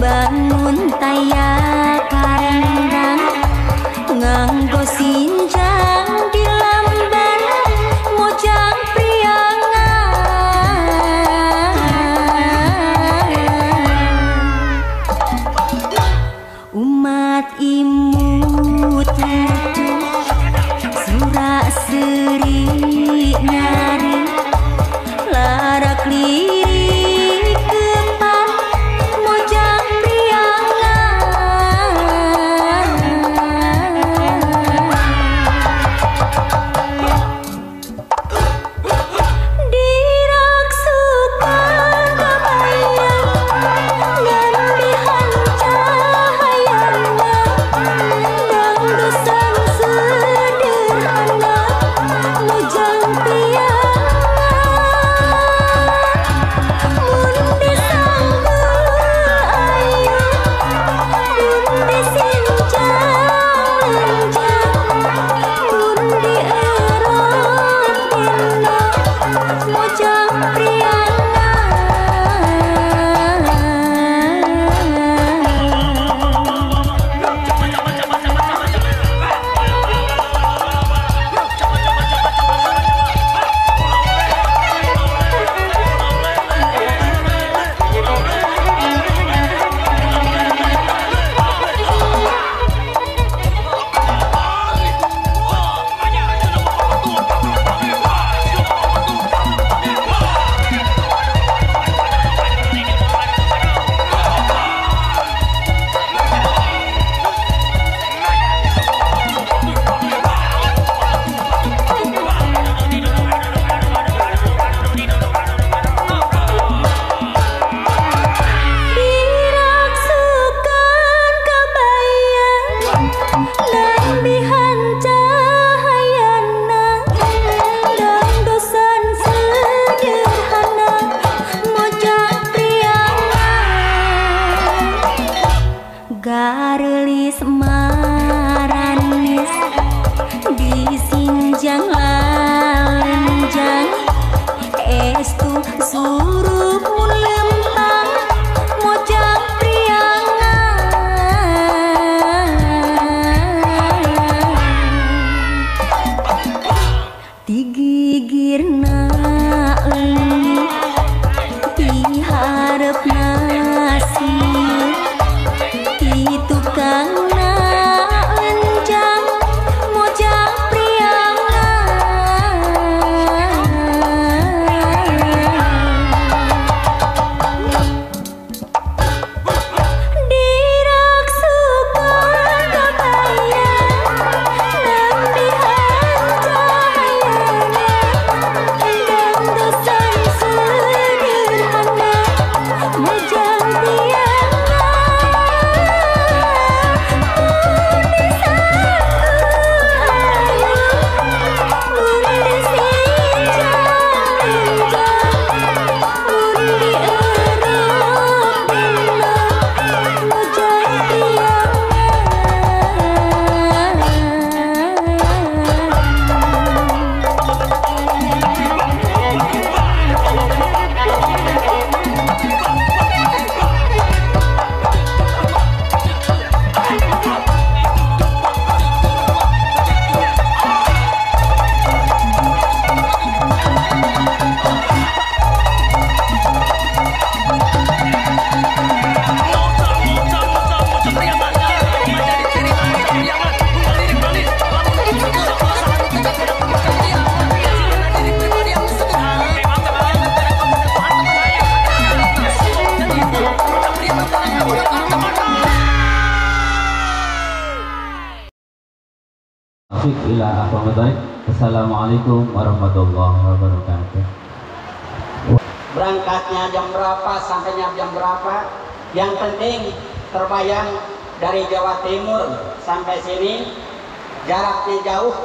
bangun tayakan nganggo sinjang di lamban mojang priangan umat imut surah seri nyari larak lirik kepan mojang priangan diraksukan kebayang ngan dihancahayana dan dosan sederhana mojang priangan mun disanggu ayu mun disinjang lenjang mun dierot dina mojang diraksukan kebayang nan dihancahayana dan dosan sederhana mojang priangan garelis maranis disinjang lalenjang estu surup mun lempang mojang priangan digigirna euli diharepna sieu ti tukangna enjang mojang priangan diraksukan kebayang nan dihancahayana dan dosan sederhana mojang Assalamualaikum warahmatullahi wabarakatuh. Berangkatnya jam berapa, sampainya jam berapa, yang penting terbayang dari Jawa Timur sampai sini jaraknya jauh,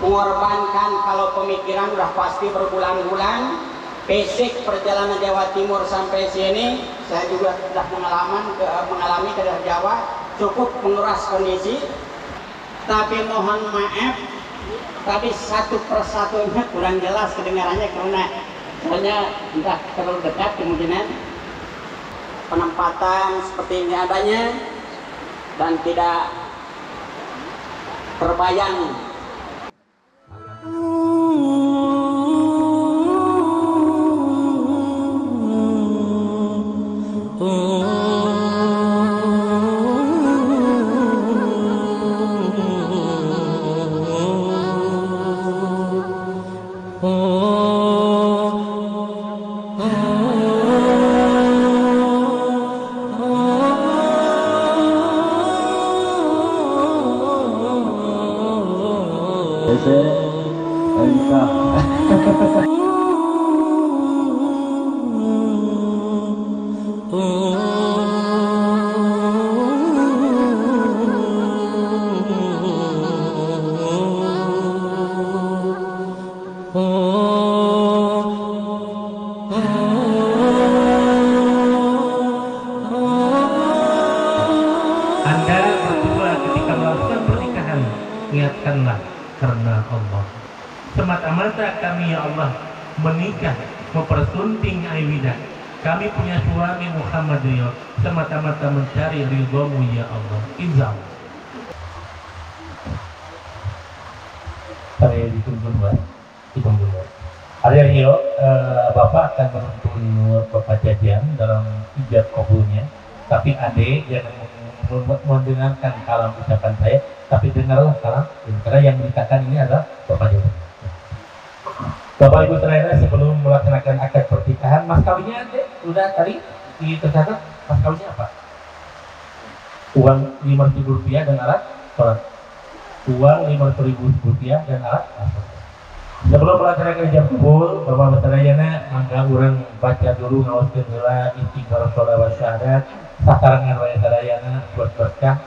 mengorbankan kalau pemikiran udah pasti berbulan-bulan. Basic perjalanan Jawa Timur sampai sini saya juga sudah mengalami ke daerah Jawa, cukup menguras kondisi. Tapi mohon maaf, tadi satu persatunya kurang jelas kedengarannya karena soalnya entah terlalu dekat kemungkinan. penempatan seperti ini adanya dan tidak terbayang. Anda berdua ketika melakukan pernikahan, niatkanlah karena Allah. Semata-mata kami ya Allah menikah, mempersunting Aiwida. Kami punya suami Muhammad Rio, semata-mata mencari ridhomu ya Allah. Izam. Saya ditunggu dua. Hari Rio, Bapak akan menuntun Bapak Jadian dalam ijab kabulnya. Tapi adik jangan mendengarkan kalam ucapan saya, tapi dengarlah kalam, karena yang menikahkan ini adalah Bapak Ibu. Bapak Ibu sekalian, sebelum melaksanakan akad pernikahan, mas kawinnya sudah tadi tercatat. Mas kawinnya apa? Uang Rp5.000 dan alat sholat. Uang Rp5.000 dan alat sholat. Sebelum melaksanakan ijab kabul, Bapak sekalian, mangga urang baca dulu ngaoskeun heula istighfar sholawat syahadat. Sakarangan waya sadayana buat berkah.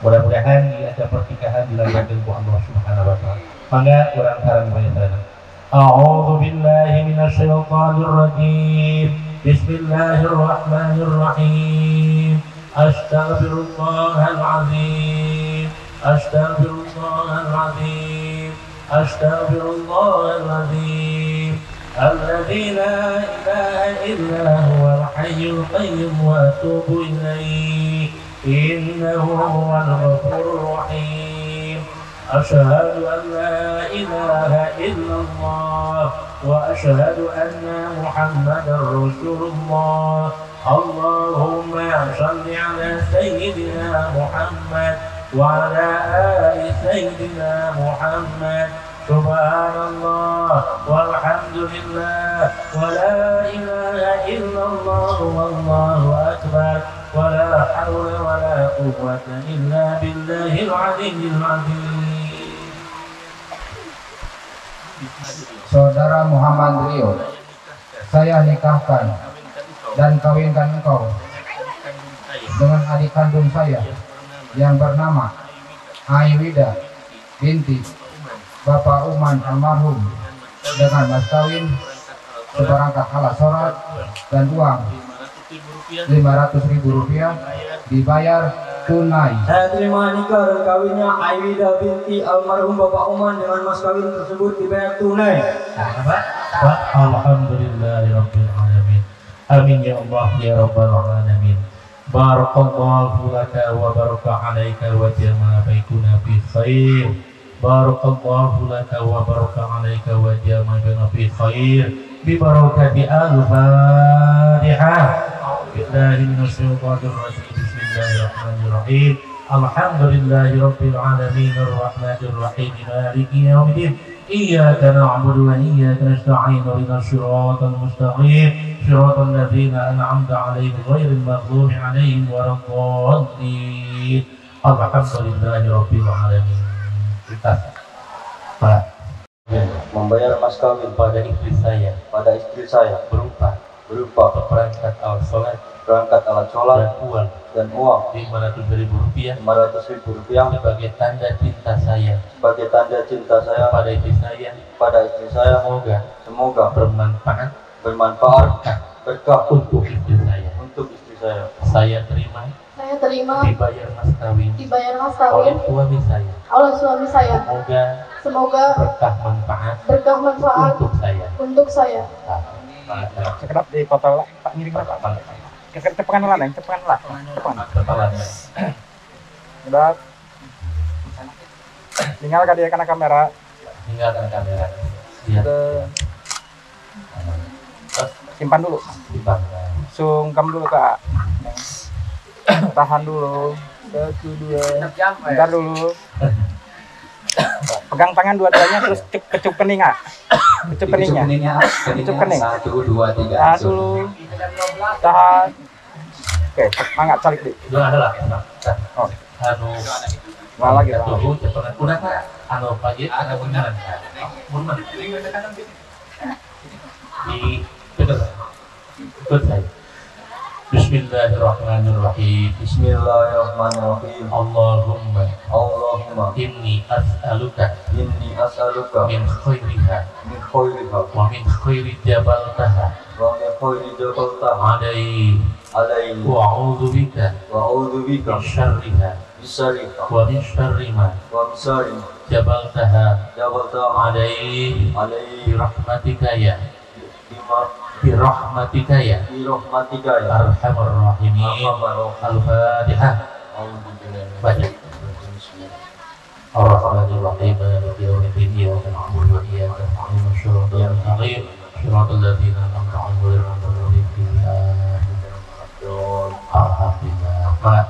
Mudah-mudahan di acara pernikahan dilancarkan ku Allah Subhanahu wa taala. Mangga urang sareng waya sadayana. A'udzu billahi minasyaitonir rajim. Bismillahirrahmanirrahim. Astaghfirullahal azim. Astaghfirullahal azim. Astaghfirullahal azim. الذي لا إله إلا هو الحي القيوم وأتوب إليه إنه هو الغفور الرحيم أشهد أن لا إله إلا الله وأشهد أن محمدا رسول الله اللهم صل على سيدنا محمد وعلى آل سيدنا محمد Subhanallah walhamdulillah wa la ilaha illallah wallahu akbar wa la hawla wa la quwwata illa billahil aliyyil azim. Saudara Muhammad Rio, saya nikahkan dan kawinkan engkau dengan adik kandung saya yang bernama Aiwida binti Bapak Uman almarhum dengan mas kawin seperangkat alat sholat dan uang Rp500.000 dibayar tunai. Saya terima nikah dan kawinnya Aiwida binti almarhum Bapak Uman dengan mas kawin tersebut dibayar tunai. Alhamdulillahirabbil alamin. Amin ya Allah ya rabbal alamin. Barakallahu laka wa baraka alaika wa jama'a baikuna fi khair. Barakallahu laka wa baraka alaika wa jama'a fi khair. Bi barakati al-Fatihah. Billahi minasyaitonir rajim. Bismillahirrahmanirrahim. Alhamdulillahirabbil alamin arrahmanir rahim maliki yaumiddin. Iyyaka na'budu wa iyyaka nasta'in ihdinas siratal mustaqim siratal ladzina an'amta 'alaihim ghairil maghdubi 'alaihim waladdallin. Alhamdulillahirabbil alamin. Kita Pak membayar mas kawin pada istri saya berupa perangkat alat sholat dan uang Rp500.000 sebagai tanda cinta saya pada istri saya. Semoga bermanfaat berkah untuk istri saya. Saya terima dibayar mas kawin oleh suami saya. Semoga berkah manfaat untuk saya. Sekedap di foto Pak ngiring Pak. Cepetan lah, Neng. Cepetan lah. Kepala. Udah. Tinggal dia kena kamera. Tinggalkan kamera. Lihat. Simpan dulu. Simpan. Sungkem dulu, Kak. Tahan dulu. 1, 2. Bentar dulu. Pegang tangan dua-duanya terus kecup kening, Kak. Kecup keningnya. Kecup kening. 1, 2, 3. Tahan dulu. Tahan. Oke, mangga calik deh. Dua adalah. Oh, Anu. malah lagi lah. Tuh, cepat. Udah Kak. Anu pagi ada beneran. Mundur. Di betul. Betul saya. Bismillahirrahmanirrahim. Bismillahirrahmanirrahim. Allahumma Inni as'aluka as'aluka min khairiha min khairiha wa min khairi jabaltaha wa min khairi jabaltaha alaihi wa a'udzu bika wa a'udzu bika min syarriha bisyarriha wa min syarri ma wa min syarri jabaltaha jabaltaha alaihi alaihi bi rahmatika ya bima bi rahmatika ya bi rahmatika ya arhamar rahimin. Al-Fatihah. Baca. Ar-Rahmanir-Rahim. Maliki yaumiddin. Iyyaka na'budu wa iyyaka nasta'in. Shiratal mustaqim. Shiratal ladzina an'amta 'alaihim ghairil maghdubi 'alaihim. Alhamdulillah. Pak.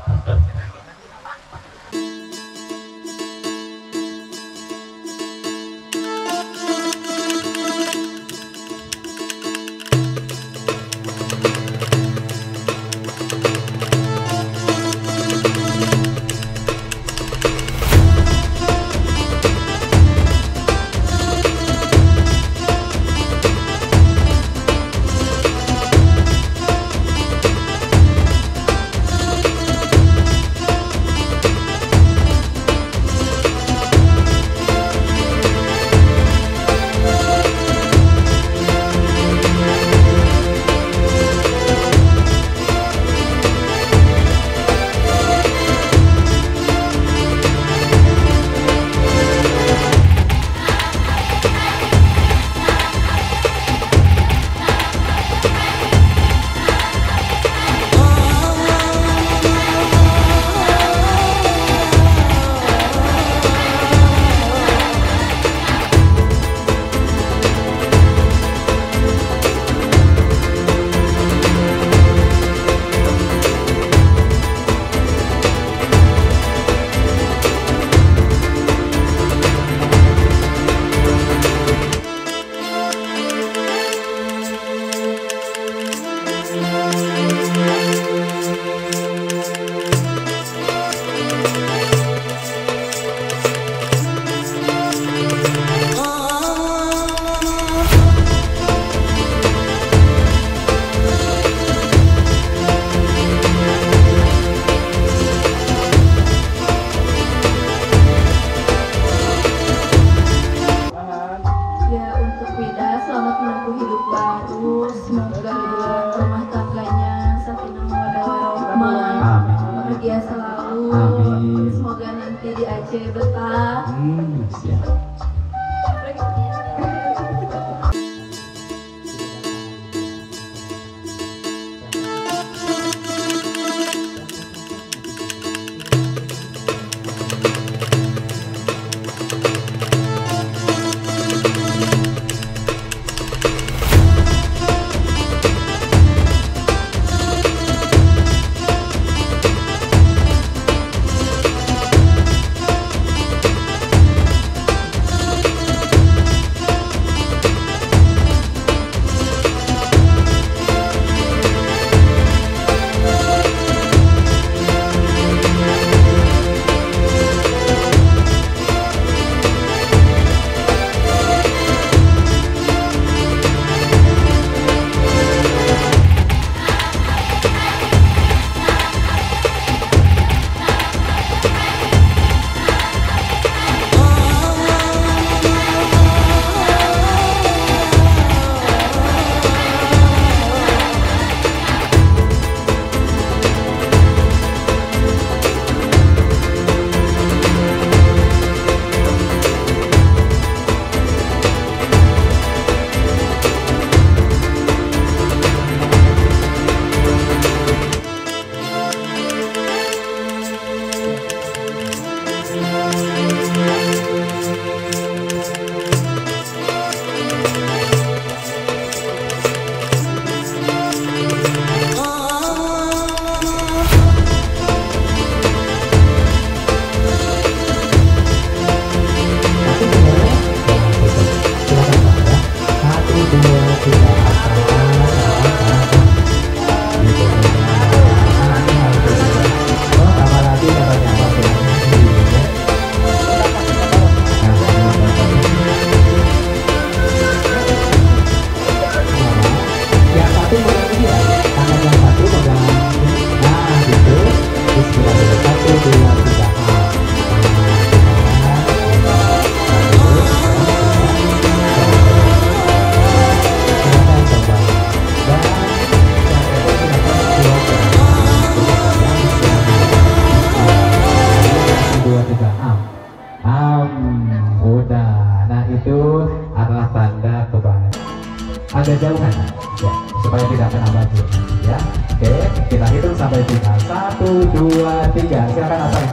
kejauhan ya, supaya tidak kena batu ya. Oke, kita hitung sampai 3. 1, 2, 3. Silakan apa ya?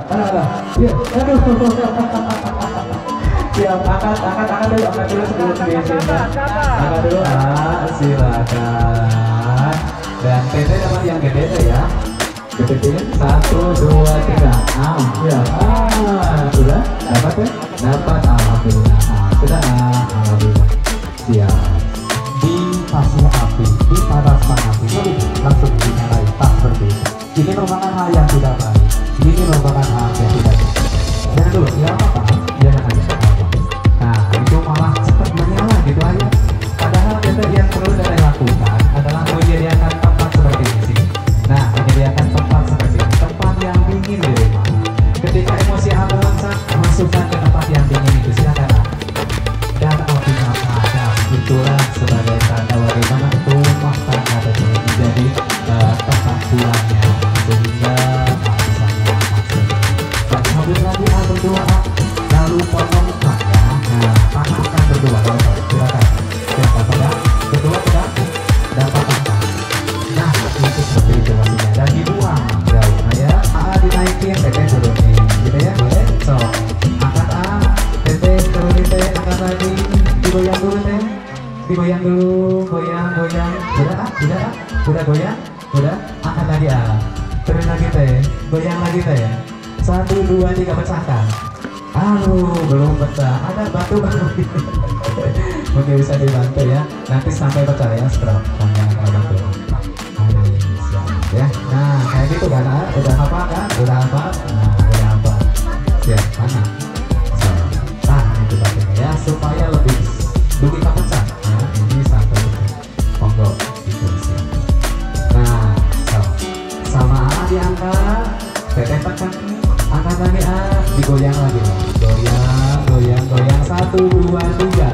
Ya, aduh. Siap, angkat dulu sebelum biasanya. Angkat dulu, silakan. Dan PT dapat yang gede tuh ya. Gedein 1, 2, 3. Ya, sudah dapat ya? Dapat, alhamdulillah. Sudah, alhamdulillah. Siap. Di pasir api, di panas api, langsung dinyalain, tak seperti itu. Ini merupakan hal yang tidak baik. Ini merupakan hal yang tidak baik. Jangan dulu, siapa Pak? Jangan aja. Nah, itu malah cepat menyala gitu aja. Padahal kita yang perlu kita lakukan adalah menyediakan tempat seperti ini sih. Nah, menyediakan tempat seperti ini, tempat yang dingin di rumah. Ketika emosi Anda mencak, masukkan ke tempat yang dingin itu, silakan. Dan apinya panas, itulah sebagai tanda bagaimana rumah tangga tersebut menjadi tempat pulangnya, sehingga bisa nyaman. Dan habis lagi berdoa, lalu potongkan ya. Nah, pakai berdoa, silakan. Siapa pegang? Berdoa pegang, dapat apa? Nah, itu seperti itu maksudnya. Dan dibuang jauh, ya. Dinaikin, teteh turunin, gitu ya, boleh. So, angkat teteh turunin teh, angkat lagi, digoyang dulu teh, digoyang dulu, goyang. Udah goyang, udah, angkat lagi turun lagi teh, goyang lagi teh. 1, 2, 3 pecahkan. Aduh, belum pecah. Ada batu baru. Mungkin bisa dibantu ya. Nanti sampai pecah ya, stroke. Jangan batu. Ya, nah kayak gitu kan, udah apa kan? Udah apa? Nah, udah apa? Siap, mana? Itu batunya ya, supaya lebih tak pecah. Ya, ini sampai monggo gitu siap. Nah, sama diangkat, teteh tekan, angkat lagi digoyang lagi, goyang. 1, 2, 3.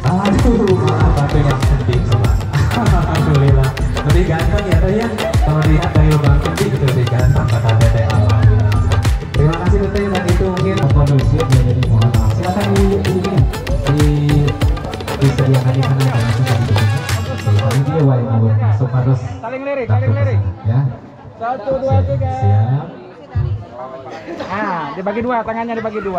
Aduh, malah batunya penting coba. Alhamdulillah, lebih ganteng ya teh ya. Kalau lihat dari lubang penting itu lebih ganteng kata teteh. Alhamdulillah. Terima kasih teteh, dan itu mungkin kondusif ya, jadi mohon maaf. Silakan disediakan di sana langsung dari sini. Ini dia wae mau masuk harus Saling lirik ya. 1, 2, 3. Siap. Dibagi 2, tangannya dibagi 2.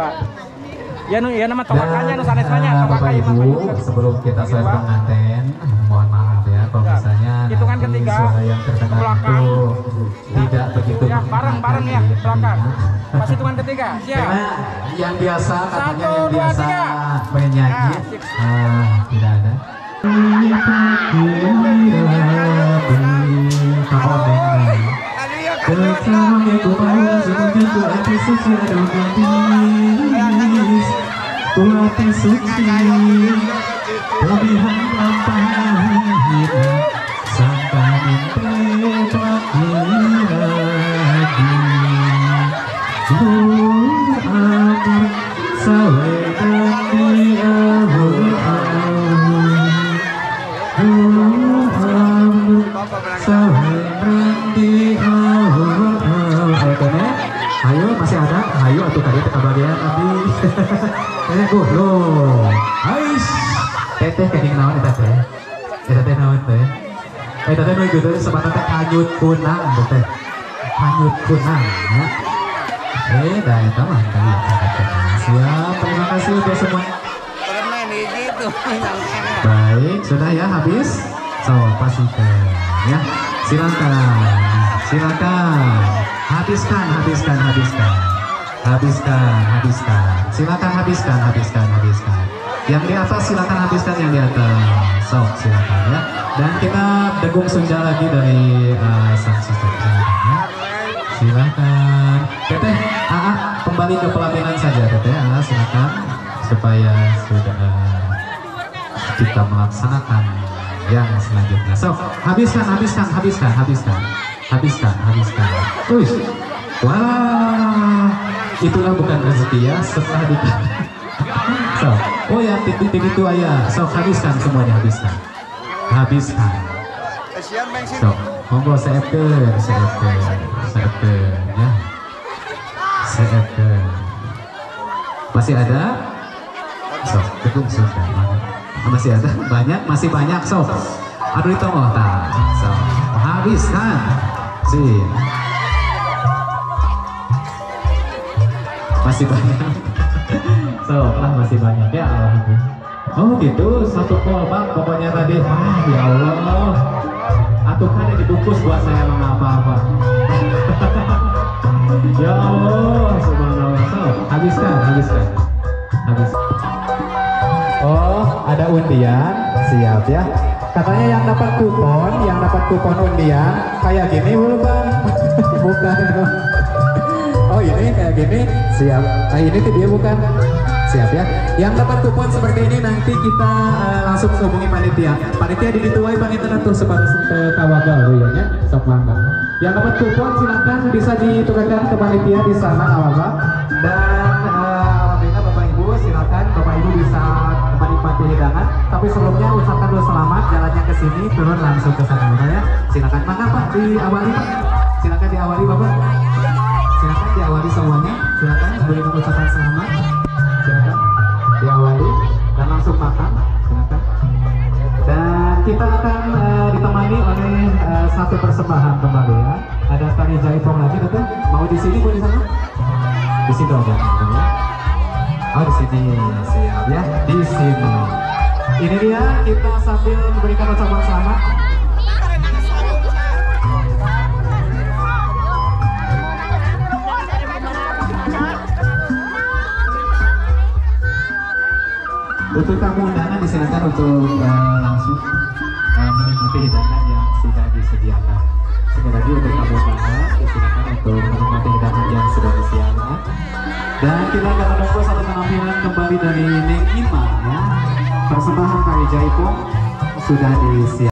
Ya nama tokakannya nu sanesnya Bapak Ibu, sebelum kita selesai pengantin, mohon maaf ya kalau misalnya hitungan nanti ketiga, suara yang terdengar itu tidak begitu ya, bareng ya belakang. Pas hitungan ketiga, siap. Yang biasa katanya 1, 2, 3. menyanyi tidak ada. Hati suci pilihan lampahnya sampai mimpi pagi lagi amur sawe dan amur sawe dan ayo masih ada, ayo atuh tadi kebagian tadi. Loh, ais, teteh kening naon eta teh? Teteh naon teh? Teteh nu gitu sebenarnya teh kanyut kunang teh. Kanyut kunang ya. Dah eta mah tadi. Siap, terima kasih untuk semua. Baik, sudah ya habis. So, pastikan ya. Silakan. Habiskan. Silakan habiskan. Yang di atas silakan habiskan yang di atas. So, silakan ya. Dan kita degung senja lagi dari sang suster. Silakan. Teteh, kembali ke pelaminan saja teteh. Silakan supaya sudah kita melaksanakan yang selanjutnya. So, habiskan. Wah, itulah bukan rezeki ya, setelah di so, oh ya titik itu ayah. So, habiskan semuanya, habiskan. So, monggo seeper ya. Seeper. Masih ada? So, cukup sudah. Masih ada banyak, masih banyak so. Aduh itu oh tak, so habiskan sih. Masih banyak. So masih banyak ya alhamdulillah. Oh gitu, satu kolbak pokoknya tadi. Ya Allah, atuh kan yang dibungkus buat saya emang apa-apa. Ya Allah, subhanallah. So, habiskan. Oh, ada undian, siap ya. Katanya yang dapat kupon undian kayak gini bukan? Bukan. Oh ini kayak gini, siap. Nah ini tuh dia bukan? Siap ya. Yang dapat kupon seperti ini nanti kita langsung hubungi panitia. Panitia dituai panitia tuh sebatas kawagal ya, sok mangga. Yang dapat kupon silakan bisa ditukarkan ke panitia di sana awal. Dan alhamdulillah Bapak Ibu silakan Bapak Ibu bisa menikmati hidangan. Tapi sebelumnya ucapkan dulu selamat jalannya ke sini turun langsung ke sana ya. Silakan mangga Pak diawali Pak. Silakan diawali Bapak. Silakan diawali semuanya. Silakan berikan ucapan selamat. Silakan diawali dan langsung makan. Silakan. Dan kita akan ditemani oleh satu persembahan kembali ya. Ada tari jaipong lagi betul? Mau di sini mau di sana? Di sini dong ya. Oh di sini siap ya. Di sini. Ini dia kita sambil memberikan ucapan selamat. Untuk tamu undangan disilakan untuk langsung menikmati hidangan yang sudah disediakan. Sekali lagi untuk tamu undangan disilakan untuk menikmati hidangan yang sudah disediakan. Dan kita akan menunggu satu penampilan kembali dari Neng Ima ya. Persembahan tari jaipong sudah disiapkan.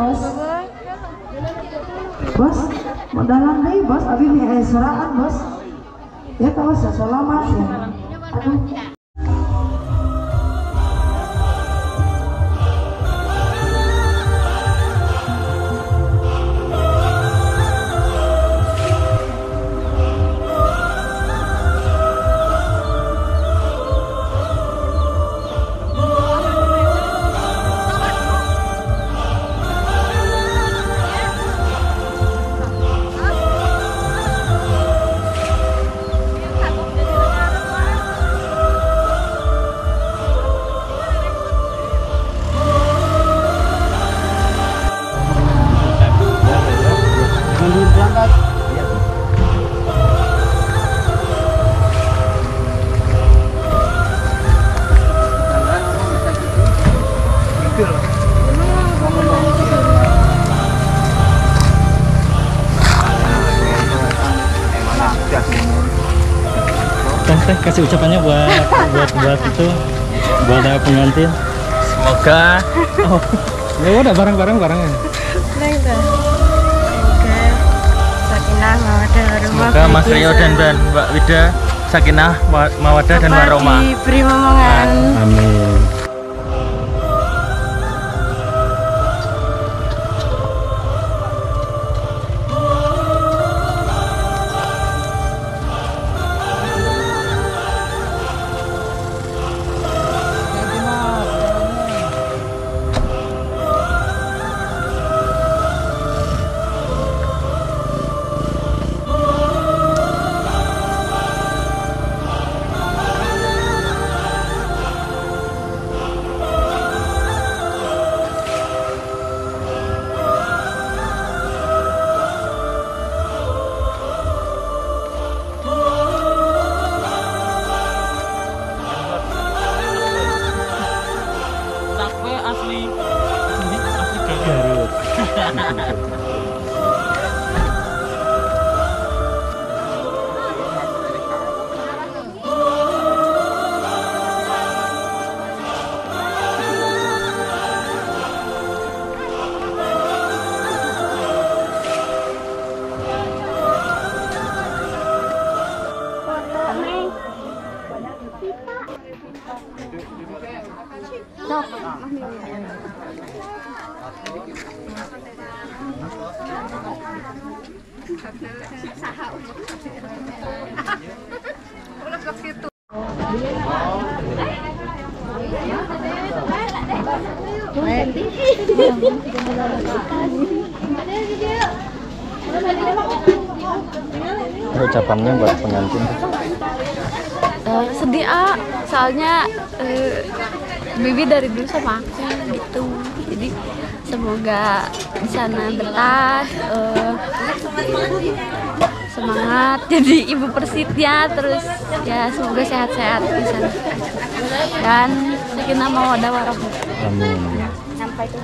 bos. Bos, modalan deh bos, abi mi aya soraan bos. Ya kalau selamat ya. Aduh. Teh kasih ucapannya buat itu buat pengantin. Semoga Ya udah bareng-bareng barengnya. Semoga Mas Rio dan Mbak Wida sakinah mawadah dan warahmah. Diberi momongan. Amin. Ucapannya buat pengantin. Sedih soalnya Bibi dari dulu sama aku gitu, jadi semoga di sana betah, semangat jadi ibu persitnya, terus ya semoga sehat-sehat di sana dan sakinah mawaddah warahmah. Amin. Sampai itu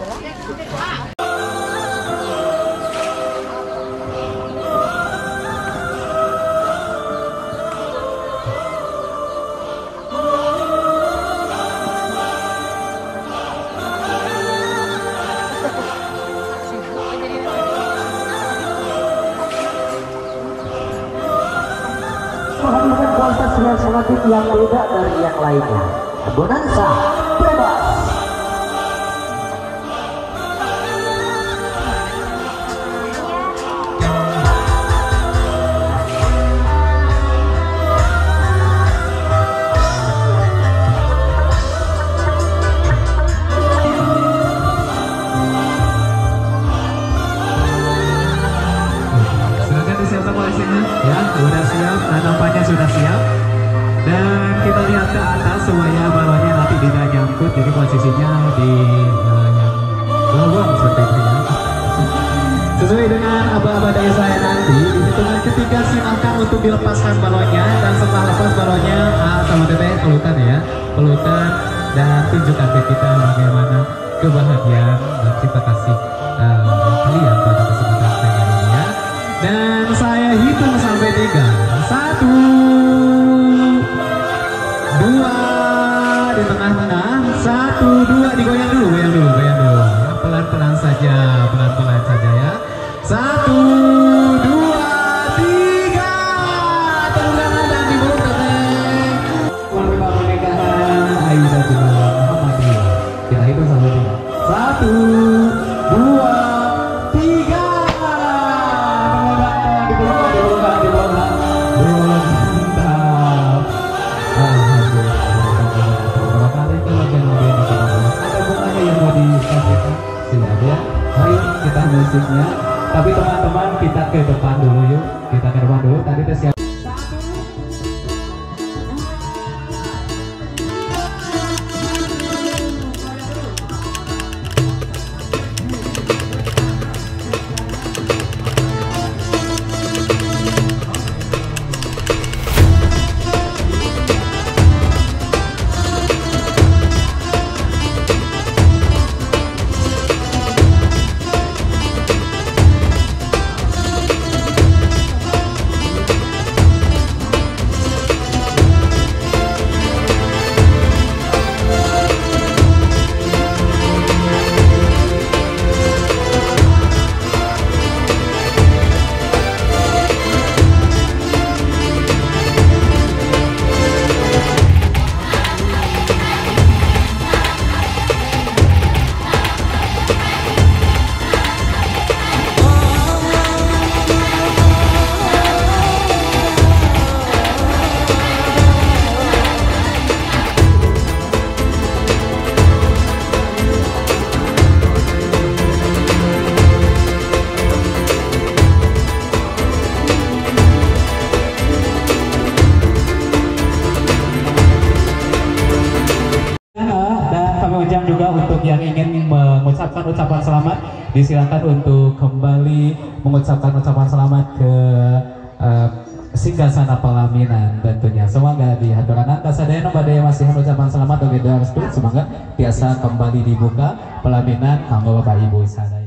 menghadirkan konser yang sangat yang beda dari yang lainnya. Bonanza bebas. Silakan disiapkan polisinya, ya, sudah siap, nampaknya sudah siap. Dan kita lihat ke atas supaya balonnya nanti tidak nyangkut, jadi posisinya di yang lowong seperti itu ya. Sesuai dengan aba-aba dari saya nanti, di hitungan ketiga silakan untuk dilepaskan balonnya, dan setelah lepas balonnya sama teteh pelukan ya, pelukan dan tunjukkan ke kita bagaimana kebahagiaan dan cinta kasih kalian pada kesempatan saya ini ya. Dan saya hitung sampai 3. 1, 2 di tengah-tengah. 1, 2 digoyang dulu, goyang dulu ya, pelan-pelan saja. musiknya. Tapi teman-teman kita ke depan dulu yuk. Kita ke depan dulu. Tadi tes siap. Juga untuk yang ingin mengucapkan ucapan selamat, disilakan untuk kembali mengucapkan ucapan selamat ke Singgasana Pelaminan tentunya. Semoga di hadiran kasadayana badai masih ucapan selamat bagi semoga biasa kembali dibuka pelaminan kanggo Bapak Ibu sadaya.